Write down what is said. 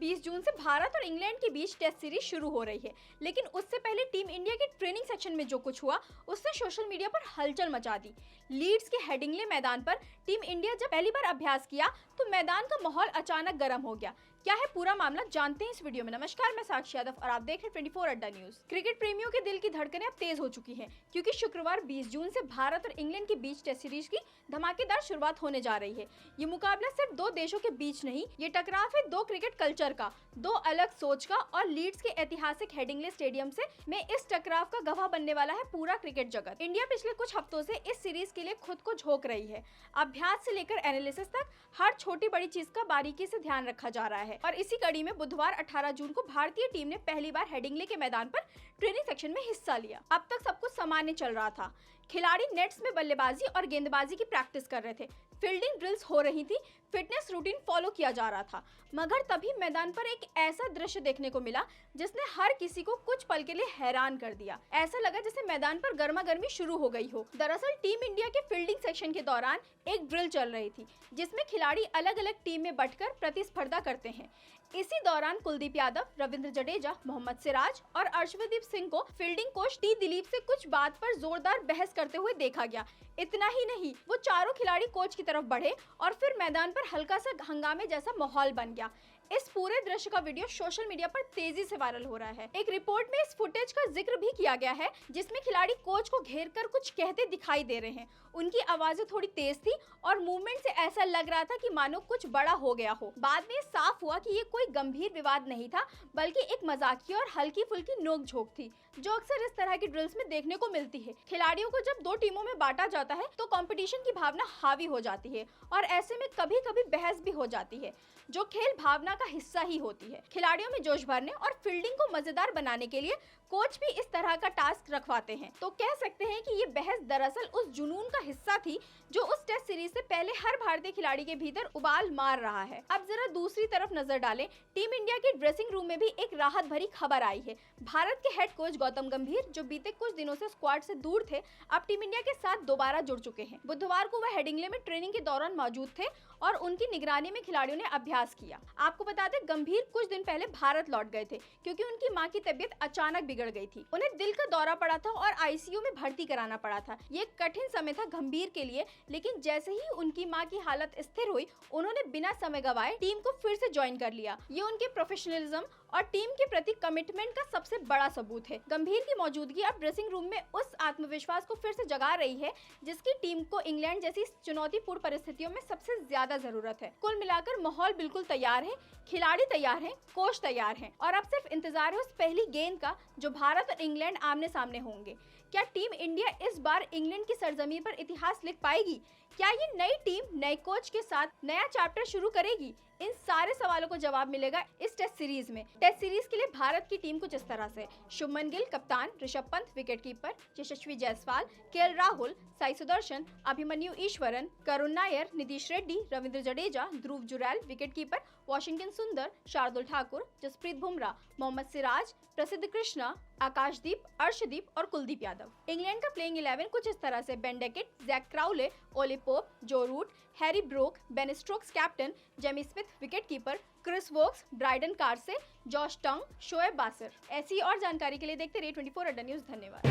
20 जून से भारत और इंग्लैंड के बीच टेस्ट सीरीज शुरू हो रही है, लेकिन उससे पहले टीम इंडिया के ट्रेनिंग सेक्शन में जो कुछ हुआ उसने सोशल मीडिया पर हलचल मचा दी। लीड्स के हेडिंग्ले मैदान पर टीम इंडिया जब पहली बार अभ्यास किया तो मैदान का माहौल अचानक गर्म हो गया। क्या है पूरा मामला, जानते हैं इस वीडियो में। नमस्कार, मैं साक्षी यादव और आप देख रहे हैं 24 अड्डा न्यूज। क्रिकेट प्रेमियों के दिल की धड़कनें अब तेज हो चुकी हैं, क्योंकि शुक्रवार 20 जून से भारत और इंग्लैंड के बीच टेस्ट सीरीज की धमाकेदार शुरुआत होने जा रही है। ये मुकाबला सिर्फ दो देशों के बीच नहीं, ये टकराव है दो क्रिकेट कल्चर का, दो अलग सोच का, और लीड्स के ऐतिहासिक हेडिंग्ले स्टेडियम से में इस टकराव का गवाह बनने वाला है पूरा क्रिकेट जगत। इंडिया पिछले कुछ हफ्तों से इस सीरीज के लिए खुद को झोंक रही है। अभ्यास से लेकर एनालिसिस तक हर छोटी बड़ी चीज का बारीकी से ध्यान रखा जा रहा है, और इसी कड़ी में बुधवार 18 जून को भारतीय टीम ने पहली बार हेडिंग्ले के मैदान पर ट्रेनिंग सेक्शन में हिस्सा लिया। अब तक सब कुछ सामान्य चल रहा था। खिलाड़ी नेट्स में बल्लेबाजी और गेंदबाजी की प्रैक्टिस कर रहे थे, फील्डिंग ड्रिल्स हो रही थी, फिटनेस रूटीन फॉलो किया जा रहा था। मगर तभी मैदान पर एक ऐसा दृश्य देखने को मिला जिसने हर किसी को कुछ पल के लिए हैरान कर दिया। ऐसा लगा जैसे मैदान पर गर्मा गर्मी शुरू हो गई हो। दरअसल टीम इंडिया के फील्डिंग सेक्शन के दौरान एक ड्रिल चल रही थी, जिसमें खिलाड़ी अलग अलग टीम में बंटकर प्रतिस्पर्धा करते हैं। इसी दौरान कुलदीप यादव, रविंद्र जडेजा, मोहम्मद सिराज और अर्शदीप सिंह को फील्डिंग कोच टी दिलीप से कुछ बात पर जोरदार बहस करते हुए देखा गया। इतना ही नहीं, वो चारों खिलाड़ी कोच की तरफ बढ़े और फिर मैदान पर हल्का सा हंगामे जैसा माहौल बन गया। इस पूरे दृश्य का वीडियो सोशल मीडिया पर तेजी से वायरल हो रहा है। एक रिपोर्ट में इस फुटेज का जिक्र भी किया गया है, जिसमें खिलाड़ी कोच को घेरकर कुछ कहते दिखाई दे रहे हैं। उनकी आवाजें थोड़ी तेज थी और मूवमेंट से ऐसा लग रहा था कि मानो कुछ बड़ा हो गया हो। बाद में साफ हुआ कि ये कोई गंभीर विवाद नहीं था, बल्कि एक मजाकिया और हल्की फुल्की नोकझोंक थी, जो अक्सर इस तरह की ड्रिल्स में देखने को मिलती है। खिलाड़ियों को जब दो टीमों में बांटा जाता है तो कंपटीशन की भावना हावी हो जाती है, और ऐसे में कभी कभी बहस भी हो जाती है, जो खेल भावना का हिस्सा ही होती है। खिलाड़ियों में जोश भरने और फील्डिंग को मजेदार बनाने के लिए कोच भी इस तरह का टास्क रखवाते हैं। तो कह सकते हैं कि ये बहस दरअसल उस जुनून का हिस्सा थी जो उस टेस्ट सीरीज से पहले हर भारतीय खिलाड़ी के भीतर उबाल मार रहा है। अब जरा दूसरी तरफ नजर डालें। टीम इंडिया के ड्रेसिंग रूम में भी एक राहत भरी खबर आई है। भारत के हेड कोच गौतम गंभीर, जो बीते कुछ दिनों से स्क्वाड से दूर थे, अब टीम इंडिया के साथ दोबारा जुड़ चुके हैं। बुधवार को वह हेडिंग्ले में ट्रेनिंग के दौरान मौजूद थे और उनकी निगरानी में खिलाड़ियों ने अभ्यास किया। आपको बता दें, गंभीर कुछ दिन पहले भारत लौट गए थे, क्योंकि उनकी मां की तबीयत अचानक बिगड़ गई थी। उन्हें दिल का दौरा पड़ा था और आईसीयू में भर्ती कराना पड़ा था। ये कठिन समय था गंभीर के लिए, लेकिन जैसे ही उनकी मां की हालत स्थिर हुई, उन्होंने बिना समय गवाए टीम को फिर से ज्वाइन कर लिया। ये उनके प्रोफेशनलिज्म और टीम के प्रति कमिटमेंट का सबसे बड़ा सबूत है। गंभीर की मौजूदगी अब ड्रेसिंग रूम में उस आत्मविश्वास को फिर से जगा रही है, जिसकी टीम को इंग्लैंड जैसी चुनौतीपूर्ण परिस्थितियों में सबसे ज्यादा जरूरत है। कुल मिलाकर माहौल बिल्कुल तैयार है, खिलाड़ी तैयार हैं, कोच तैयार हैं, और अब सिर्फ इंतजार है उस पहली गेंद का, जो भारत और इंग्लैंड आमने सामने होंगे। क्या टीम इंडिया इस बार इंग्लैंड की सरजमीन पर इतिहास लिख पाएगी? क्या ये नई टीम नए कोच के साथ नया चैप्टर शुरू करेगी? इन सारे सवालों को जवाब मिलेगा इस टेस्ट सीरीज में। टेस्ट सीरीज के लिए भारत की टीम कुछ इस तरह से: शुभमन गिल कप्तान, ऋषभ पंत विकेटकीपर, यशस्वी जायसवाल, केएल राहुल, साई सुदर्शन, अभिमन्यु ईश्वरन, करुण नायर, नीतीश रेड्डी, रविंद्र जडेजा, ध्रुव जुरैल विकेटकीपर, वाशिंगटन सुंदर, शार्दुल ठाकुर, जसप्रीत बुमराह, मोहम्मद सिराज, प्रसिद्ध कृष्णा, आकाशदीप, अर्शदीप और कुलदीप यादव। इंग्लैंड का प्लेइंग 11 कुछ इस तरह से: Ben Duckett, Zak Crawley, Ollie Pope, Joe Root, Harry Brook, Ben Stokes captain, Jamie Smith wicketkeeper, Chris Woakes, Brydon Carse, Josh Tongue, Shoaib Bashir. ऐसी और जानकारी के लिए देखते रहिए 24 अड्डा न्यूज। धन्यवाद।